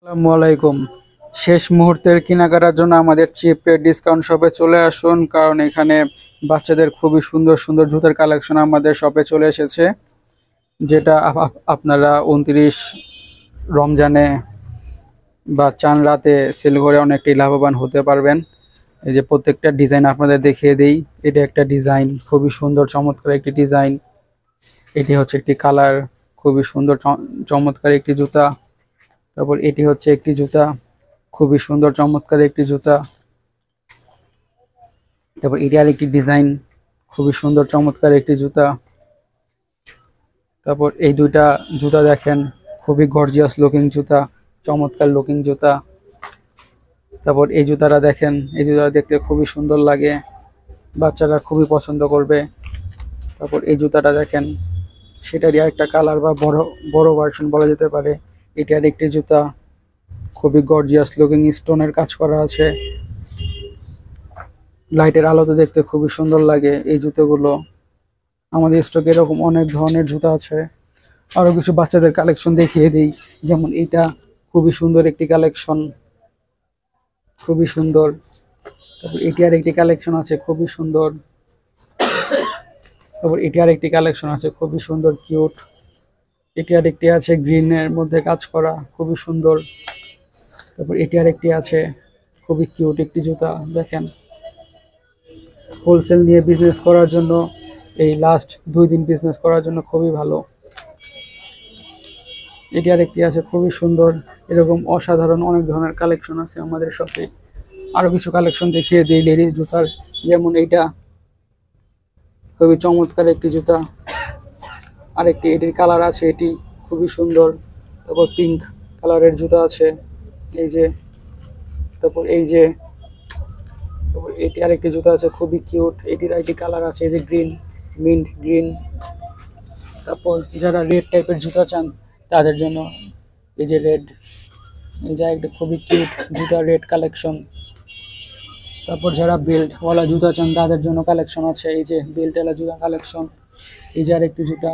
আসসালামু আলাইকুম। শেষ মুহূর্তের কেনাকাটার জন্য আমাদের চিপ রেট ডিসকাউন্ট শপে চলে আসুন, কারণ এখানে বাচ্চাদের খুবই সুন্দর সুন্দর জুতার কালেকশন আমাদের শপে চলে এসেছে, যেটা আপনারা 29 রমজানে বা চাঁদ রাতে সেল করে অনেকটাই লাভবান হতে পারবেন। এই যে প্রত্যেকটা ডিজাইন আপনাদের দেখিয়ে দেই। এটা একটা ডিজাইন, খুবই সুন্দর চমৎকার একটি ডিজাইন। এটি হচ্ছে একটি কালার, খুবই সুন্দর চমৎকার একটি জুতা। তারপর এটি হচ্ছে একটি জুতা, খুবই সুন্দর চমৎকার একটি জুতা। তারপর এটি আরেকটি ডিজাইন, খুবই সুন্দর চমৎকার একটি জুতা। তারপর এই দুইটা জুতা দেখেন, খুবই গর্জিয়াস লুকিং জুতা, চমৎকার লুকিং জুতা। তারপর এই জুতাটা দেখেন, এই জুতা দেখতে খুবই সুন্দর লাগে, বাচ্চারা খুবই পছন্দ করবে। তারপর এই জুতাটা দেখেন, সেটারই একটা কালার বা বড় বড় ভার্সন বলা যেতে পারে। এটি আরেকটি জুতা, খুবই গর্জিয়াস লুকিং, স্টোনের কাজ করা আছে, লাইটের আলোতে দেখতে খুবই সুন্দর লাগে এই জুতোগুলো। আমাদের স্টকে এরকম অনেক ধরনের জুতা আছে। আরো কিছু বাচ্চাদের কালেকশন দেখিয়ে দিই, যেমন এইটা খুবই সুন্দর একটি কালেকশন, খুবই সুন্দর। তারপর এটি আরেকটি কালেকশন আছে, খুবই সুন্দর। তারপর এটি আরেকটি কালেকশন আছে, খুবই সুন্দর কিউট। এটি আরেকটি আছে গ্রিনের মধ্যে কাজ করা, খুবই সুন্দর। তারপর এটি আরেকটি আছে, খুবই কিউট একটি জুতা দেখেন। হোলসেল নিয়ে বিজনেস করার জন্য, এই লাস্ট 2 দিন বিজনেস করার জন্য খুবই ভালো। এটি আরেকটি আছে, খুবই সুন্দর। এরকম অসাধারণ অনেক ধরনের কালেকশন আছে আমাদের শপে। আরো কিছু কালেকশন দেখিয়ে দিই লেডিস জুতার, যেমন এইটা খুবই চমৎকার একটি জুতা। আরেকটি এটির কালার আছে, এটি খুবই সুন্দর। তারপর পিঙ্ক কালারের জুতা আছে, এই যে। তারপর এই যে, তারপর এটি আরেকটি জুতা আছে, খুবই কিউট। এটির আরেকটি কালার আছে, এই যে গ্রিন, মিন্ট গ্রিন। তারপর যারা রেড টাইপের জুতা চান তাদের জন্য এই যে রেড, এই যে একটা খুবই কিউট জুতা, রেড কালেকশন। তারপর যারা বেল্টওয়ালা জুতা চান তাদের জন্য কালেকশন আছে, এই যে বেল্টওয়ালা জুতা কালেকশন। এই যে আরেকটি জুতা।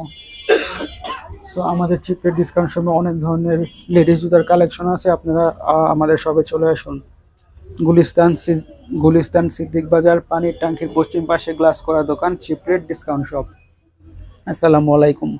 সো আমাদের চিপ রেট ডিসকাউন্ট সময় অনেক ধরনের লেডিস জুতার কালেকশন আছে, আপনারা আমাদের শপে চলে আসুন। গুলিস্তান সিদ্দিক বাজার, পানির ট্যাঙ্কির পশ্চিম পাশে গ্লাস করা দোকান, চিপ রেট ডিসকাউন্ট শপ। আসসালামু আলাইকুম।